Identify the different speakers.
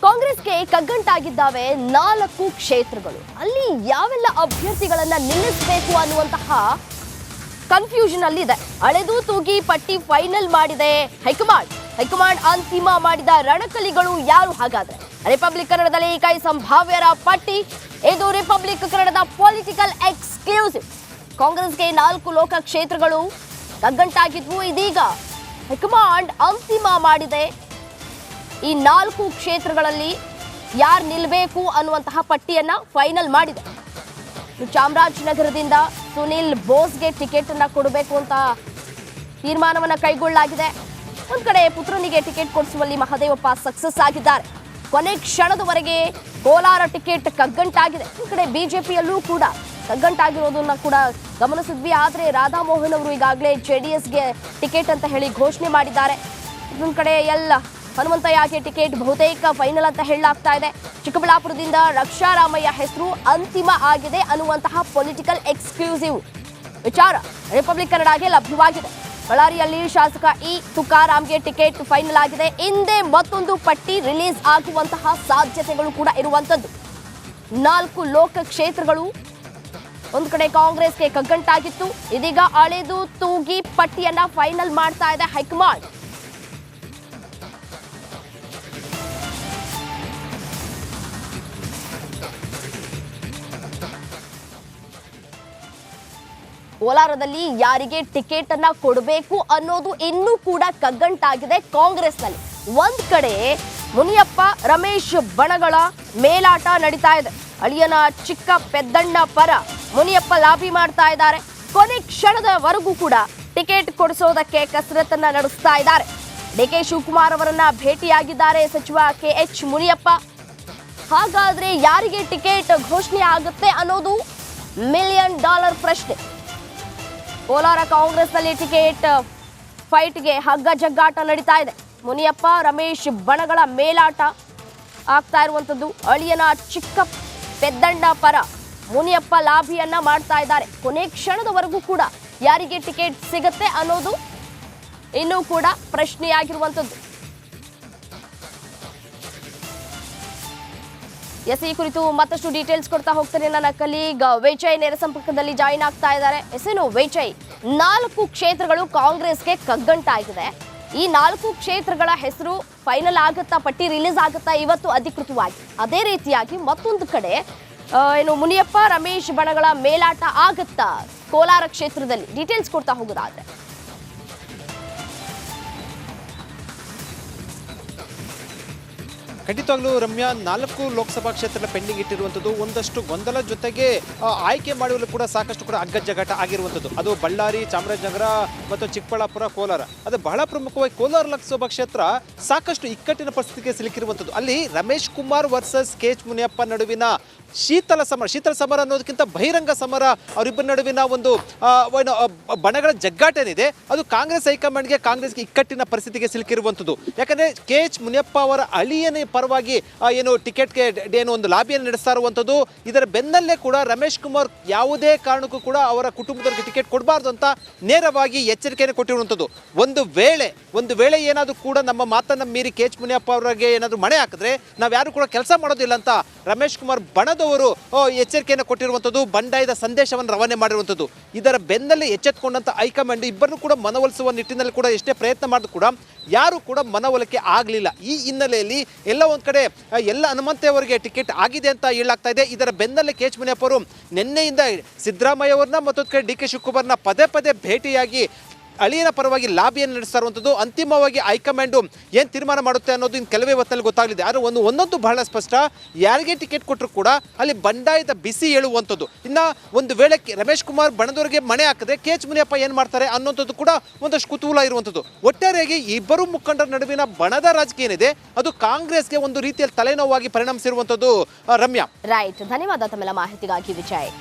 Speaker 1: ಕಾಂಗ್ರೆಸ್ಗೆ ಕಗ್ಗಂಟಾಗಿದ್ದಾವೆ 4 ಕ್ಷೇತ್ರಗಳು. ಅಲ್ಲಿ ಯಾವೆಲ್ಲ ಅಭ್ಯರ್ಥಿಗಳನ್ನ ನಿಲ್ಲಿಸಬೇಕು ಅನ್ನುವಂತಹ ಕನ್ಫ್ಯೂಷನ್ ಅಲ್ಲಿ ಇದೆ. ಅಳೆದು ತೂಗಿ ಪಟ್ಟಿ ಫೈನಲ್ ಮಾಡಿದೆ ಹೈಕಮಾಂಡ್ ಅಂತಿಮ ಮಾಡಿದ ರಣಕಲಿಗಳು ಯಾರು? ಹಾಗಾದ್ರೆ ರಿಪಬ್ಲಿಕ್ ಕನ್ನಡದಲ್ಲಿ ಕೈ ಸಂಭಾವ್ಯರ ಪಟ್ಟಿ. ಇದು ರಿಪಬ್ಲಿಕ್ ಕನ್ನಡದ ಪೊಲಿಟಿಕಲ್ ಎಕ್ಸ್ಕ್ಲೂಸಿವ್. ಕಾಂಗ್ರೆಸ್ಗೆ 4 ಲೋಕ ಕ್ಷೇತ್ರಗಳು ಕಗ್ಗಂಟಾಗಿದ್ವು. ಇದೀಗ ಹೈಕಮಾಂಡ್ ಅಂತಿಮ ಮಾಡಿದೆ. ಈ 4 ಕ್ಷೇತ್ರಗಳಲ್ಲಿ ಯಾರು ನಿಲ್ಲಬೇಕು ಅನ್ನುವಂತಹ ಪಟ್ಟಿಯನ್ನ ಫೈನಲ್ ಮಾಡಿದೆ. ಚಾಮರಾಜನಗರದಿಂದ ಸುನಿಲ್ ಬೋಸ್ಗೆ ಟಿಕೆಟ್ ಅನ್ನ ಕೊಡಬೇಕು ಅಂತ ತೀರ್ಮಾನವನ್ನ ಕೈಗೊಳ್ಳಲಾಗಿದೆ. ಒಂದ್ ಕಡೆ ಪುತ್ರನಿಗೆ ಟಿಕೆಟ್ ಕೊಡಿಸುವಲ್ಲಿ ಮಹದೇವಪ್ಪ ಸಕ್ಸಸ್ ಆಗಿದ್ದಾರೆ. ಕೊನೆ ಕ್ಷಣದವರೆಗೆ ಕೋಲಾರ ಟಿಕೆಟ್ ಕಗ್ಗಂಟಾಗಿದೆ. ಒಂದ್ ಕಡೆ ಬಿಜೆಪಿಯಲ್ಲೂ ಕೂಡ ಕಗ್ಗಂಟಾಗಿರೋದನ್ನ ಕೂಡ ಗಮನಿಸಿದ್ವಿ. ಆದ್ರೆ ರಾಧಾಮೋಹನ್ ಅವರು ಈಗಾಗಲೇ ಜೆಡಿಎಸ್ಗೆ ಟಿಕೆಟ್ ಅಂತ ಹೇಳಿ ಘೋಷಣೆ ಮಾಡಿದ್ದಾರೆ. ಇನ್ನೊಂದ್ ಕಡೆ ಹನುಮಂತಯ್ಯಗೆ ಟಿಕೆಟ್ ಬಹುತೇಕ ಫೈನಲ್ ಅಂತ ಹೇಳಲಾಗ್ತಾ ಇದೆ. ಚಿಕ್ಕಬಳ್ಳಾಪುರದಿಂದ ರಕ್ಷಾರಾಮಯ್ಯ ಹೆಸರು ಅಂತಿಮ ಆಗಿದೆ ಅನ್ನುವಂತಹ ಪೊಲಿಟಿಕಲ್ ಎಕ್ಸ್ಕ್ಲೂಸಿವ್ ವಿಚಾರ ರಿಪಬ್ಲಿಕ್ ಕನ್ನಡಗೆ ಲಭ್ಯವಾಗಿದೆ. ಬಳ್ಳಾರಿಯಲ್ಲಿ ಶಾಸಕ ತುಕಾರಾಮ್ಗೆ ಟಿಕೆಟ್ ಫೈನಲ್ ಆಗಿದೆ. ಹಿಂದೆ ಮತ್ತೊಂದು ಪಟ್ಟಿ ರಿಲೀಸ್ ಆಗುವಂತಹ ಸಾಧ್ಯತೆಗಳು ಕೂಡ ಇರುವಂತದ್ದು. 4 ಲೋಕ ಕ್ಷೇತ್ರಗಳು ಒಂದು ಕಡೆ ಕಾಂಗ್ರೆಸ್ಗೆ ಕಗ್ಗಂಟಾಗಿತ್ತು. ಇದೀಗ ಅಳೆದು ತೂಗಿ ಪಟ್ಟಿಯನ್ನ ಫೈನಲ್ ಮಾಡ್ತಾ ಇದೆ ಹೈಕಮಾಂಡ್. ಕೋಲಾರದಲ್ಲಿ ಯಾರಿಗೆ ಟಿಕೆಟ್ ಅನ್ನ ಕೊಡಬೇಕು ಅನ್ನೋದು ಇನ್ನೂ ಕೂಡ ಕಗ್ಗಂಟಾಗಿದೆ ಕಾಂಗ್ರೆಸ್ನಲ್ಲಿ. ಒಂದ್ ಕಡೆ ಮುನಿಯಪ್ಪ ರಮೇಶ್ ಬಣಗಳ ಮೇಲಾಟ ನಡೀತಾ ಇದೆ. ಅಳಿಯನ ಚಿಕ್ಕ ಪೆದ್ದಣ್ಣ ಪರ ಮುನಿಯಪ್ಪ ಲಾಬಿ ಮಾಡ್ತಾ ಇದ್ದಾರೆ. ಕೊನೆ ಕ್ಷಣದವರೆಗೂ ಕೂಡ ಟಿಕೆಟ್ ಕೊಡಿಸೋದಕ್ಕೆ ಕಸರತ್ತನ್ನ ನಡೆಸ್ತಾ ಇದ್ದಾರೆ. ಡಿಕೆ ಶಿವಕುಮಾರ್ ಅವರನ್ನ ಭೇಟಿಯಾಗಿದ್ದಾರೆ ಸಚಿವ KH ಮುನಿಯಪ್ಪ. ಹಾಗಾದ್ರೆ ಯಾರಿಗೆ ಟಿಕೆಟ್ ಘೋಷಣೆ ಆಗುತ್ತೆ ಅನ್ನೋದು $1 ಮಿಲಿಯನ್ ಪ್ರಶ್ನೆ. ಕೋಲಾರ ಕಾಂಗ್ರೆಸ್ನಲ್ಲಿ ಟಿಕೆಟ್ ಫೈಟ್ಗೆ ಹಗ್ಗ ಜಗ್ಗಾಟ ನಡೀತಾ ಇದೆ. ಮುನಿಯಪ್ಪ ರಮೇಶ್ ಬಣಗಳ ಮೇಲಾಟ ಆಗ್ತಾ ಇರುವಂತದ್ದು. ಅಳಿಯನ ಚಿಕ್ಕ ಪೆದ್ದಣ್ಣ ಪರ ಮುನಿಯಪ್ಪ ಲಾಭಿಯನ್ನ ಮಾಡ್ತಾ ಇದ್ದಾರೆ. ಕೊನೆ ಕ್ಷಣದವರೆಗೂ ಕೂಡ ಯಾರಿಗೆ ಟಿಕೆಟ್ ಸಿಗುತ್ತೆ ಅನ್ನೋದು ಇನ್ನೂ ಕೂಡ ಪ್ರಶ್ನೆಯಾಗಿರುವಂತದ್ದು. ಈ ಕುರಿತು ಮತ್ತಷ್ಟು ಡೀಟೇಲ್ಸ್ ಕೊಡ್ತಾ ಹೋಗ್ತಾರೆ ನನ್ನ ಕಲೀಗ್ ವಿಜಯ್ ನೇರ ಸಂಪರ್ಕದಲ್ಲಿ ಜಾಯಿನ್ ಆಗ್ತಾ ಇದ್ದಾರೆ. ವಿಜಯ್, 4 ಕ್ಷೇತ್ರಗಳು ಕಾಂಗ್ರೆಸ್ಗೆ ಕಗ್ಗಂಟಾಗಿದೆ. ಈ 4 ಕ್ಷೇತ್ರಗಳ ಹೆಸರು ಫೈನಲ್ ಆಗುತ್ತಾ, ಪಟ್ಟಿ ರಿಲೀಸ್ ಆಗುತ್ತಾ ಇವತ್ತು ಅಧಿಕೃತವಾಗಿ? ಅದೇ ರೀತಿಯಾಗಿ ಮತ್ತೊಂದು ಕಡೆ ಮುನಿಯಪ್ಪ ರಮೇಶ್ ಬಣಗಳ ಮೇಲಾಟ ಆಗುತ್ತಾ ಕೋಲಾರ ಕ್ಷೇತ್ರದಲ್ಲಿ? ಡೀಟೇಲ್ಸ್ ಕೊಡ್ತಾ ಹೋಗೋದಾದ್ರೆ.
Speaker 2: ಖಂಡಿತವಾಗ್ಲೂ ರಮ್ಯಾ, 4 ಲೋಕಸಭಾ ಕ್ಷೇತ್ರ ಪೆಂಡಿಂಗ್ ಇಟ್ಟಿರುವಂಥದ್ದು ಒಂದಷ್ಟು ಗೊಂದಲ ಜೊತೆಗೆ ಆಯ್ಕೆ ಮಾಡುವಲ್ಲೂ ಕೂಡ ಸಾಕಷ್ಟು ಕೂಡ ಅಗ್ಗಜಗಾಟ ಆಗಿರುವಂಥದ್ದು. ಅದು ಬಳ್ಳಾರಿ, ಚಾಮರಾಜನಗರ ಮತ್ತು ಚಿಕ್ಕಬಳ್ಳಾಪುರ, ಕೋಲಾರ. ಅದು ಬಹಳ ಪ್ರಮುಖವಾಗಿ ಕೋಲಾರ ಲೋಕಸಭಾ ಕ್ಷೇತ್ರ ಸಾಕಷ್ಟು ಇಕ್ಕಟ್ಟಿನ ಪರಿಸ್ಥಿತಿಗೆ ಸಿಲುಕಿರುವಂಥದ್ದು. ಅಲ್ಲಿ ರಮೇಶ್ ಕುಮಾರ್ ವರ್ಸಸ್ KH ಮುನಿಯಪ್ಪ ನಡುವಿನ ಶೀತಲ ಸಮರ ಅನ್ನೋದಕ್ಕಿಂತ ಬಹಿರಂಗ ಸಮರ, ಅವರಿಬ್ಬರ ನಡುವಿನ ಒಂದು ಬಣಗಳ ಜಗ್ಗಾಟ ಏನಿದೆ ಅದು ಕಾಂಗ್ರೆಸ್ ಹೈಕಮಾಂಡ್ಗೆ, ಕಾಂಗ್ರೆಸ್ಗೆ ಇಕ್ಕಟ್ಟಿನ ಪರಿಸ್ಥಿತಿಗೆ ಸಿಲುಕಿರುವಂಥದ್ದು. ಯಾಕಂದ್ರೆ KH ಮುನಿಯಪ್ಪ ಅವರ ಅಳಿಯನೇ ಪರವಾಗಿ ಟಿಕೆಟ್ಗೆ ಒಂದು ಲಾಬಿಯನ್ನು ನಡೆಸ್ತಾ ಇರುವಂಥದ್ದು. ಇದರ ಬೆನ್ನಲ್ಲೇ ಕೂಡ ರಮೇಶ್ ಕುಮಾರ್ ಯಾವುದೇ ಕಾರಣಕ್ಕೂ ಕೂಡ ಅವರ ಕುಟುಂಬದವರಿಗೆ ಟಿಕೆಟ್ ಕೊಡಬಾರ್ದು ಅಂತ ನೇರವಾಗಿ ಎಚ್ಚರಿಕೆಯನ್ನು ಕೊಟ್ಟಿರುವಂಥದ್ದು. ಒಂದು ವೇಳೆ ಏನಾದರೂ ಕೂಡ ನಮ್ಮ ಮಾತನ್ನ ಮೀರಿ KH ಮುನಿಯಪ್ಪ ಅವರಿಗೆ ಏನಾದರೂ ಮಣೆ ಹಾಕಿದ್ರೆ ನಾವು ಯಾರು ಕೂಡ ಕೆಲಸ ಮಾಡೋದಿಲ್ಲ ಅಂತ ರಮೇಶ್ ಕುಮಾರ್ ಬಣದವರು ಎಚ್ಚರಿಕೆಯನ್ನು ಕೊಟ್ಟಿರುವಂಥದ್ದು, ಬಂಡಾಯದ ಸಂದೇಶವನ್ನು ರವಾನೆ ಮಾಡಿರುವಂಥದ್ದು. ಇದರ ಬೆನ್ನಲ್ಲೇ ಎಚ್ಚೆತ್ತುಕೊಂಡಂತ ಹೈಕಮಾಂಡ್ ಇಬ್ಬರನ್ನು ಕೂಡ ಮನವೊಲಿಸುವ ನಿಟ್ಟಿನಲ್ಲಿ ಕೂಡ ಎಷ್ಟೇ ಪ್ರಯತ್ನ ಮಾಡಿದ್ರು ಕೂಡ ಯಾರು ಕೂಡ ಮನವೊಲಿಕೆ ಆಗಲಿಲ್ಲ. ಈ ಹಿನ್ನೆಲೆಯಲ್ಲಿ ಎಲ್ಲ ಒಂದು ಕಡೆ ಹನುಮಂತಯ್ಯವರಿಗೆ ಟಿಕೆಟ್ ಆಗಿದೆ ಅಂತ ಹೇಳಲಾಗ್ತಾ ಇದೆ. ಇದರ ಬೆನ್ನಲ್ಲೇ KH ಮುನಿಯಪ್ಪ ಅವರು ನಿನ್ನೆಯಿಂದ ಸಿದ್ದರಾಮಯ್ಯ ಅವರನ್ನ ಮತ್ತೊಂದು ಕಡೆ DK ಶಿವಕುಮಾರ್ನ ಪದೇ ಭೇಟಿಯಾಗಿ ಅಳಿಯನ ಪರವಾಗಿ ಲಾಬಿಯನ್ನು ನಡೆಸ್ತಾ ಇರುವಂಥದ್ದು. ಅಂತಿಮವಾಗಿ ಹೈಕಮಾಂಡು ಏನು ತೀರ್ಮಾನ ಮಾಡುತ್ತೆ ಅನ್ನೋದು ಇನ್ನು ಕೆಲವೇ ಹೊತ್ತಲ್ಲಿ ಗೊತ್ತಾಗಲಿದೆ. ಆದರೆ ಒಂದೊಂದು ಬಹಳ ಸ್ಪಷ್ಟ, ಯಾರಿಗೆ ಟಿಕೆಟ್ ಕೊಟ್ಟರು ಕೂಡ ಅಲ್ಲಿ ಬಂಡಾಯದ ಬಿಸಿ ಹೇಳುವಂಥದ್ದು. ಇನ್ನು ಒಂದು ವೇಳೆ ರಮೇಶ್ ಕುಮಾರ್ ಬಣದವರಿಗೆ ಮಣೆ ಹಾಕಿದ್ರೆ KH ಮುನಿಯಪ್ಪ ಏನು ಮಾಡ್ತಾರೆ ಅನ್ನೋಂಥದ್ದು ಕೂಡ ಒಂದಷ್ಟು ಕುತೂಹಲ ಇರುವಂಥದ್ದು. ಒಟ್ಟಾರೆಯಾಗಿ ಇಬ್ಬರು ಮುಖಂಡರ ನಡುವಿನ ಬಣದ ರಾಜಕೀಯ ಏನಿದೆ ಅದು ಕಾಂಗ್ರೆಸ್ಗೆ ಒಂದು ರೀತಿಯಲ್ಲಿ ತಲೆನೋವಾಗಿ ಪರಿಣಮಿಸಿರುವಂಥದ್ದು. ರಮ್ಯಾ,
Speaker 1: ರೈಟ್, ಧನ್ಯವಾದ ತಮ್ಮೆಲ್ಲ ಮಾಹಿತಿಗಾಗಿ ವಿಜಯ್.